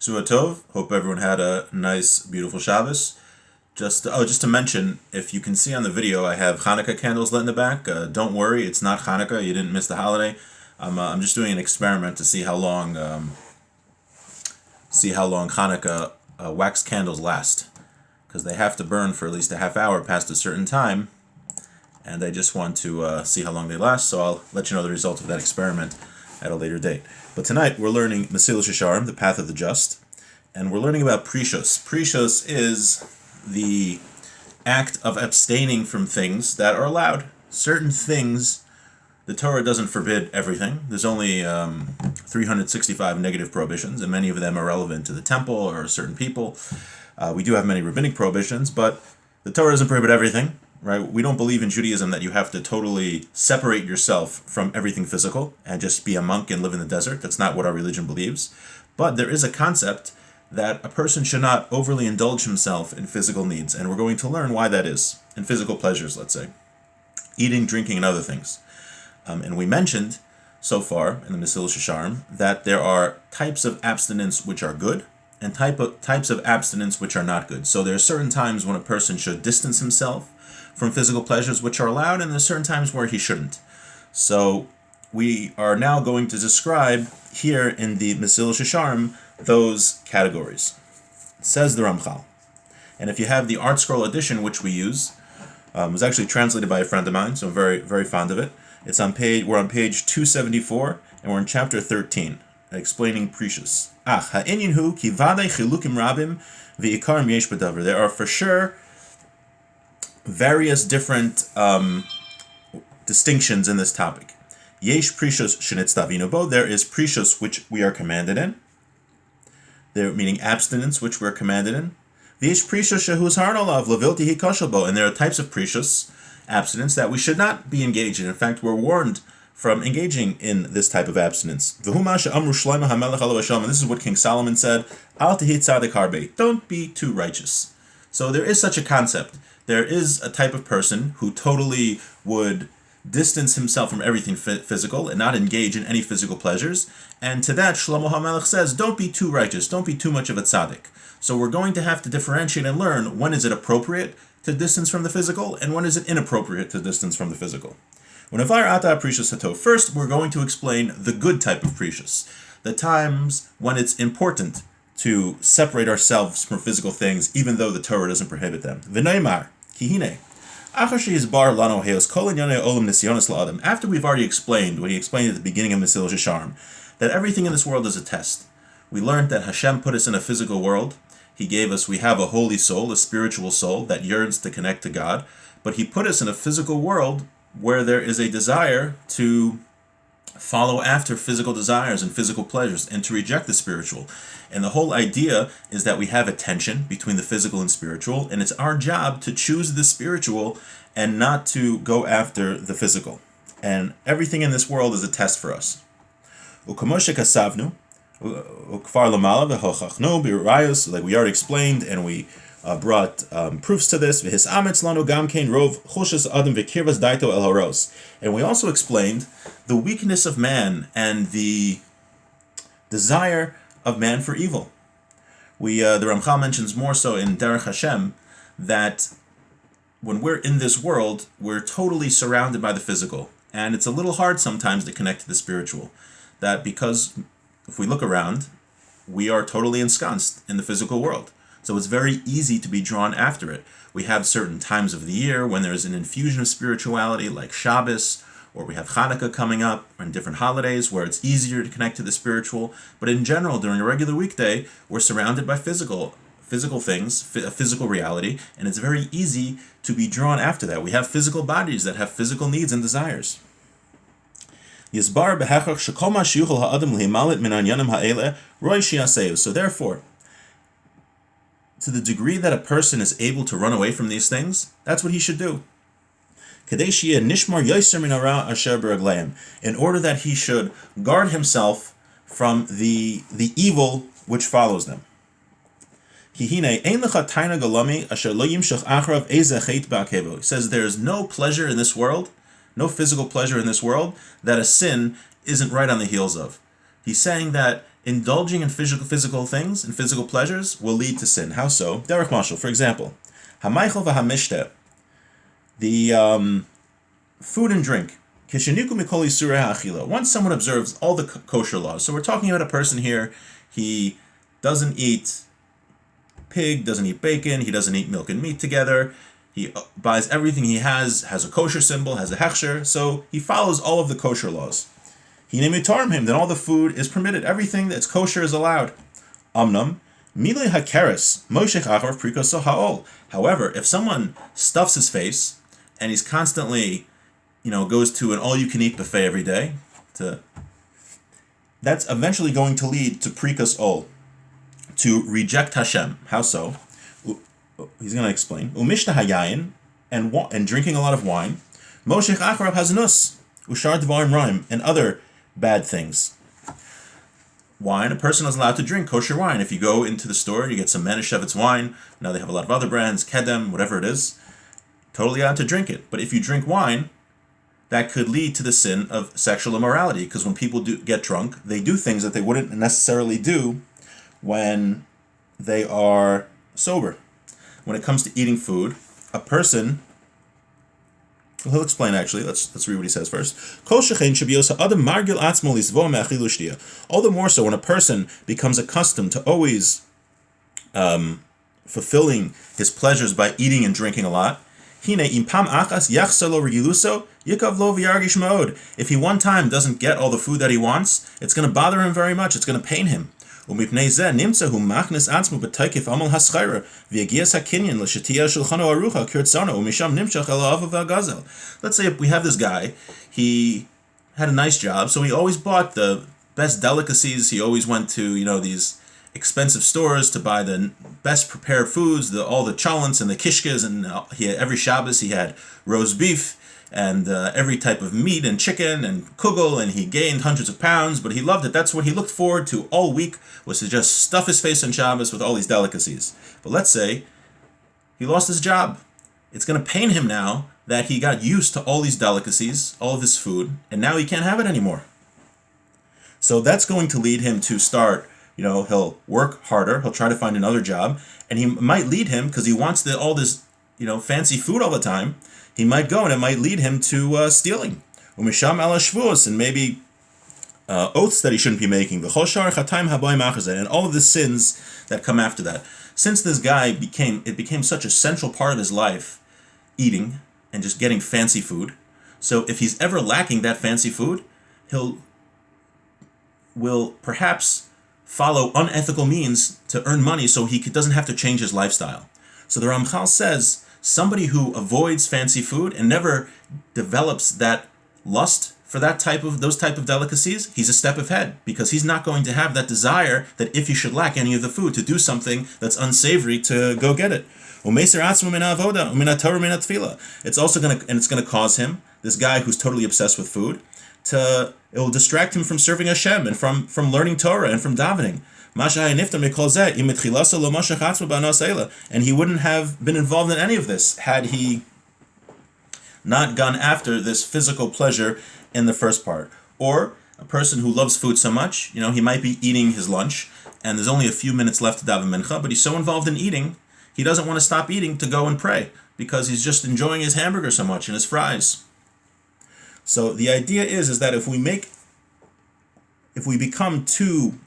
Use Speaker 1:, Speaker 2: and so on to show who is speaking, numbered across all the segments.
Speaker 1: Su'a Tov. Hope everyone had a nice, beautiful Shabbos. Just to mention, if you can see on the video, I have Hanukkah candles lit in the back. Don't worry, it's not Hanukkah. You didn't miss the holiday. I'm just doing an experiment to see how long Hanukkah wax candles last, because they have to burn for at least a half hour past a certain time, and I just want to see how long they last. So I'll let you know the results of that experiment at a later date. But tonight we're learning Mesilas Yesharim, the path of the just, and we're learning about Prishos. Prishos is the act of abstaining from things that are allowed. Certain things, the Torah doesn't forbid everything. There's only 365 negative prohibitions, and many of them are relevant to the temple or certain people. We do have many rabbinic prohibitions, but the Torah doesn't prohibit everything. Right? We don't believe in Judaism that you have to totally separate yourself from everything physical and just be a monk and live in the desert. That's not what our religion believes. But there is a concept that a person should not overly indulge himself in physical needs, and we're going to learn why that is, in physical pleasures, let's say. Eating, drinking, and other things. And we mentioned so far in the Mesilas Yesharim that there are types of abstinence which are good and types of abstinence which are not good. So there are certain times when a person should distance himself from physical pleasures which are allowed, and there's certain times where he shouldn't. So we are now going to describe here in the Mesilas Yesharim those categories. It says the Ramchal. And if you have the Art Scroll edition, which we use, it was actually translated by a friend of mine, so I'm very, very fond of it. We're on page 274, and we're in chapter 13, explaining Prishos. Ha'inyan hu ki vadei chilukim rabim v'ikarim yesh b'davar. There are for sure various different distinctions in this topic. Yesh prishos shenitztavinu bo. There is prishos which we are commanded in. There, meaning abstinence, which we're commanded in. Yesh prishos shehuz harnolav levilti hikashel bo. And there are types of prishos, abstinence, that we should not be engaged in. In fact, we're warned from engaging in this type of abstinence. V'huma she'amru Shlomo HaMelech alav hashalom. And this is what King Solomon said: Al tehi tzadik harbe. Don't be too righteous. So there is such a concept. There is a type of person who totally would distance himself from everything physical and not engage in any physical pleasures. And to that, Shlomo HaMelech says, don't be too righteous, don't be too much of a tzaddik. So we're going to have to differentiate and learn when is it appropriate to distance from the physical and when is it inappropriate to distance from the physical. First, we're going to explain the good type of prishos, the times when it's important to separate ourselves from physical things, even though the Torah doesn't prohibit them. V'neimar, kihine, after we've already explained what he explained at the beginning of Mesilas Yesharim, that everything in this world is a test. We learned that Hashem put us in a physical world. We have a holy soul, a spiritual soul that yearns to connect to God, but he put us in a physical world where there is a desire to follow after physical desires and physical pleasures and to reject the spiritual. And the whole idea is that we have a tension between the physical and spiritual, and it's our job to choose the spiritual and not to go after the physical. And everything in this world is a test for us. Like we already explained, and we brought proofs to this. And we also explained the weakness of man and the desire of man for evil. The Ramchal mentions more so in Derech Hashem that when we're in this world, we're totally surrounded by the physical, and it's a little hard sometimes to connect to the spiritual. That because if we look around, we are totally ensconced in the physical world. So it's very easy to be drawn after it. We have certain times of the year when there's an infusion of spirituality, like Shabbos, or we have Hanukkah coming up, and different holidays where it's easier to connect to the spiritual. But in general, during a regular weekday, we're surrounded by physical things, a physical reality, and it's very easy to be drawn after that. We have physical bodies that have physical needs and desires. So therefore, to the degree that a person is able to run away from these things, that's what he should do. In order that he should guard himself from the evil which follows them. He says there is no pleasure in this world, no physical pleasure in this world, that a sin isn't right on the heels of. He's saying that indulging in physical things and physical pleasures will lead to sin. How so? Derech mashal, for example, hamaychel v'hamishte, the food and drink. Kisheniku mikol isurei ha'achila. Once someone observes all the kosher laws, so we're talking about a person here, he doesn't eat pig, doesn't eat bacon, he doesn't eat milk and meat together, he buys everything he has a kosher symbol, has a hechsher, so he follows all of the kosher laws. Hine mitarim him, then all the food is permitted, everything that's kosher is allowed. Amnam, milei hakeres, moshech achar prikoso ha'ol. However, if someone stuffs his face, and he's constantly, goes to an all-you-can-eat buffet every day, that's eventually going to lead to prikas ol, to reject Hashem. How so? He's going to explain. Umishta hayayin, and drinking a lot of wine, moshech acharav haznus, ushar dvarim raim, and other bad things. Wine, a person is allowed to drink kosher wine. If you go into the store, you get some Manischewitz wine. Now they have a lot of other brands, Kedem, whatever it is. Totally allowed to drink it. But if you drink wine, that could lead to the sin of sexual immorality, because when people do get drunk, they do things that they wouldn't necessarily do when they are sober. When it comes to eating food, a person, he'll explain actually, let's read what he says first. All the more so when a person becomes accustomed to always fulfilling his pleasures by eating and drinking a lot. If he one time doesn't get all the food that he wants, it's going to bother him very much, it's going to pain him. Let's say if we have this guy, he had a nice job, so he always bought the best delicacies, he always went to, these expensive stores to buy the best prepared foods, all the chalents and the kishkas, and he had, every Shabbos he had roast beef and every type of meat and chicken and kugel, and he gained hundreds of pounds, but he loved it. That's what he looked forward to all week, was to just stuff his face on Shabbos with all these delicacies. But let's say he lost his job. It's going to pain him now that he got used to all these delicacies, all of his food, and now he can't have it anymore. So that's going to lead him to start, he'll work harder, he'll try to find another job, and he might lead him, because he wants all this, fancy food all the time, he might go and it might lead him to stealing. And maybe oaths that he shouldn't be making. And all of the sins that come after that. Since this guy became such a central part of his life, eating and just getting fancy food. So if he's ever lacking that fancy food, will perhaps follow unethical means to earn money so he doesn't have to change his lifestyle. So the Ramchal says, somebody who avoids fancy food and never develops that lust for those type of delicacies, he's a step ahead, because he's not going to have that desire that if he should lack any of the food, to do something that's unsavory to go get it. It's also going to cause him, this guy who's totally obsessed with food, it will distract him from serving Hashem and from learning Torah and from davening. And he wouldn't have been involved in any of this had he not gone after this physical pleasure in the first part. Or a person who loves food so much, he might be eating his lunch and there's only a few minutes left to daven mincha, but he's so involved in eating, he doesn't want to stop eating to go and pray, because he's just enjoying his hamburger so much and his fries. So the idea is that if we become too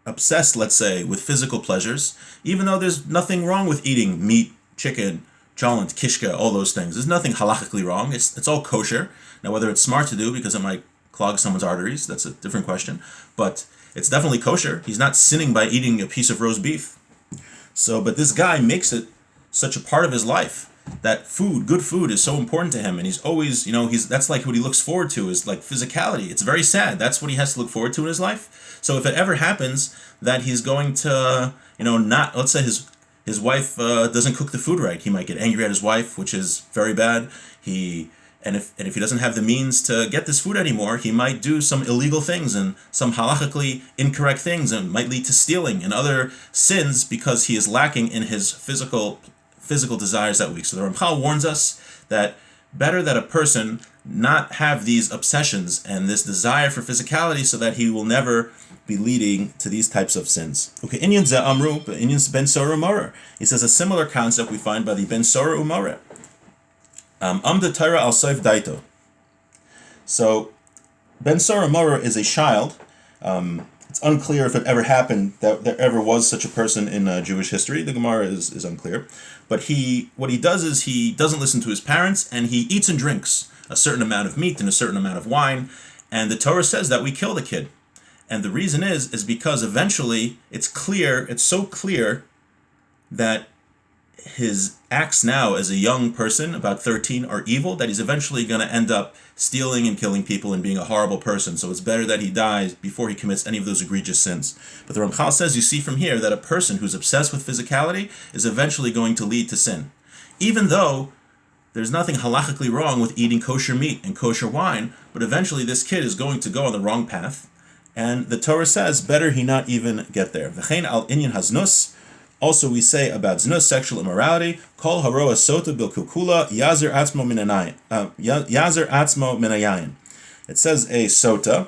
Speaker 1: obsessed, let's say, with physical pleasures, even though there's nothing wrong with eating meat, chicken, chalent, kishka, all those things. There's nothing halakhically wrong. It's all kosher. Now, whether it's smart to do because it might clog someone's arteries, that's a different question. But it's definitely kosher. He's not sinning by eating a piece of roast beef. But this guy makes it such a part of his life that good food is so important to him, and he's always, that's like what he looks forward to, is like physicality. It's very sad. That's what he has to look forward to in his life. So if it ever happens that he's going to, not, let's say his wife doesn't cook the food right, he might get angry at his wife, which is very bad. And if he doesn't have the means to get this food anymore, he might do some illegal things and some halachically incorrect things, and might lead to stealing and other sins because he is lacking in his physical desires that week. So the Ramchal warns us that better that a person not have these obsessions and this desire for physicality so that he will never be leading to these types of sins. Okay, Inyan ze amru, Inyan ben Sora Umarer. He says a similar concept we find by the Ben Sora Umarer. Amda Torah al Soif Daito. So, Ben Sora Umarer is a child. It's unclear if it ever happened that there ever was such a person in Jewish history. The Gemara is unclear. But what he does is he doesn't listen to his parents, and he eats and drinks a certain amount of meat and a certain amount of wine. And the Torah says that we kill the kid. And the reason is because eventually it's so clear that his acts now as a young person, about 13, are evil, that he's eventually going to end up stealing and killing people and being a horrible person. So it's better that he dies before he commits any of those egregious sins. But the Ramchal says, you see from here, that a person who's obsessed with physicality is eventually going to lead to sin. Even though there's nothing halachically wrong with eating kosher meat and kosher wine, but eventually this kid is going to go on the wrong path. And the Torah says, better he not even get there. V'chein al inyan haznus. Also, we say about znus, sexual immorality, kol haroa sota bil kukula yazer atzmo minayayin. It says a sota.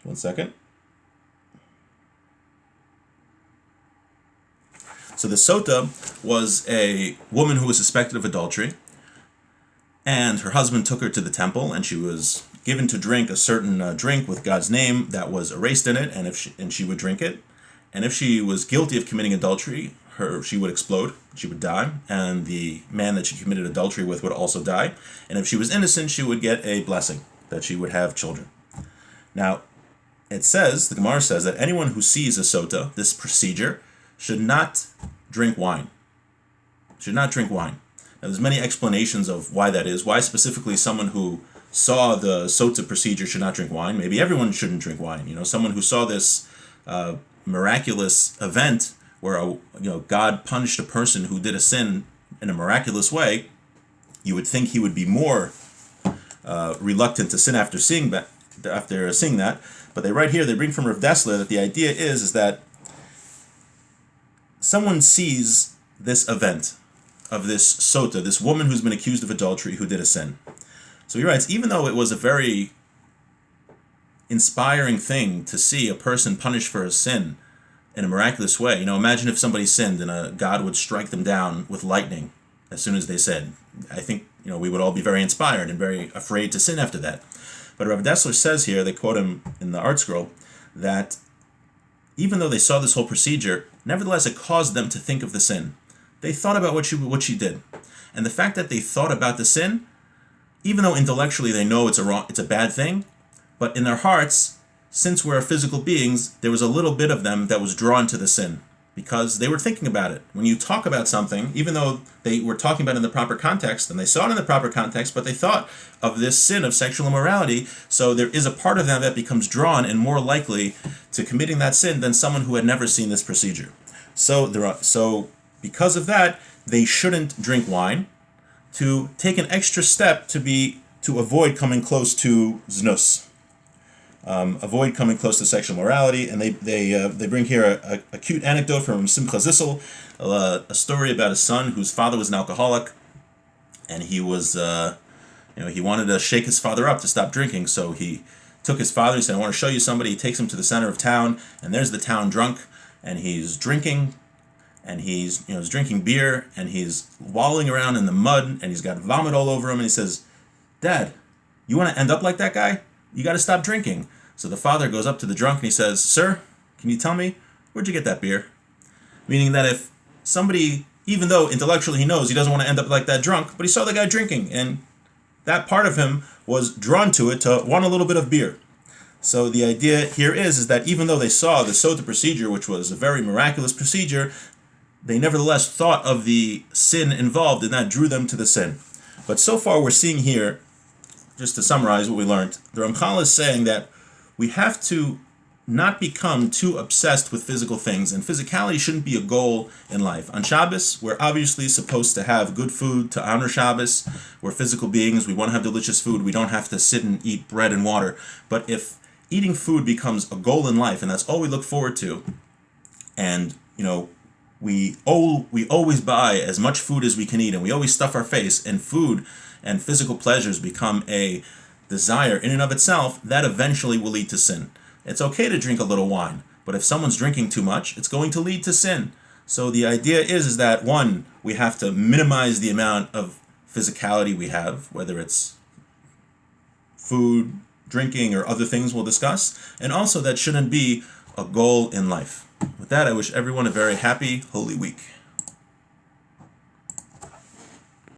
Speaker 1: One second. So the Sota was a woman who was suspected of adultery, and her husband took her to the temple, and she was given to drink a certain drink with God's name that was erased in it, and she would drink it. And if she was guilty of committing adultery, she would explode, she would die, and the man that she committed adultery with would also die. And if she was innocent, she would get a blessing, that she would have children. Now, it says, the Gemara says, that anyone who sees a Sota, this procedure, should not drink wine. Should not drink wine. Now, there's many explanations of why that is. Why specifically someone who saw the Sota procedure should not drink wine. Maybe everyone shouldn't drink wine. Someone who saw this miraculous event where God punished a person who did a sin in a miraculous way, you would think he would be more reluctant to sin after seeing that. But they bring from Rav Dessler that the idea is that someone sees this event of this Sota, this woman who's been accused of adultery, who did a sin. So he writes, even though it was a very inspiring thing to see a person punished for a sin in a miraculous way. Imagine if somebody sinned and God would strike them down with lightning as soon as they sinned. I think, we would all be very inspired and very afraid to sin after that. But Rav Dessler says here, they quote him in the Art Scroll, that even though they saw this whole procedure, nevertheless it caused them to think of the sin. They thought about what she did. And the fact that they thought about the sin, even though intellectually they know it's a bad thing, but in their hearts, since we're physical beings, there was a little bit of them that was drawn to the sin because they were thinking about it. When you talk about something, even though they were talking about it in the proper context, and they saw it in the proper context, but they thought of this sin of sexual immorality, so there is a part of them that becomes drawn and more likely to committing that sin than someone who had never seen this procedure. So because of that, they shouldn't drink wine, to take an extra step to avoid coming close to znus. Avoid coming close to sexual morality, and they bring here a cute anecdote from Simcha Zissel, a story about a son whose father was an alcoholic, and he was, he wanted to shake his father up to stop drinking, so he took his father, he said, I want to show you somebody. He takes him to the center of town, and there's the town drunk, and he's drinking, and he's drinking beer, and he's wallowing around in the mud, and he's got vomit all over him, and he says, Dad, you want to end up like that guy? You got to stop drinking. So the father goes up to the drunk and he says, Sir, can you tell me, where'd you get that beer? Meaning that if somebody, even though intellectually he knows he doesn't want to end up like that drunk, but he saw the guy drinking, and that part of him was drawn to it to want a little bit of beer. So the idea here is that even though they saw the Sota procedure, which was a very miraculous procedure, they nevertheless thought of the sin involved, and that drew them to the sin. But so far we're seeing here, just to summarize what we learned, the Ramchal is saying that we have to not become too obsessed with physical things, and physicality shouldn't be a goal in life. On Shabbos, we're obviously supposed to have good food to honor Shabbos. We're physical beings. We want to have delicious food. We don't have to sit and eat bread and water. But if eating food becomes a goal in life, and that's all we look forward to, and, we always buy as much food as we can eat, and we always stuff our face, and food and physical pleasures become a desire in and of itself, that eventually will lead to sin. It's okay to drink a little wine, but if someone's drinking too much, it's going to lead to sin. So the idea is that, one, we have to minimize the amount of physicality we have, whether it's food, drinking, or other things we'll discuss, and also that shouldn't be a goal in life. With that, I wish everyone a very happy Holy Week.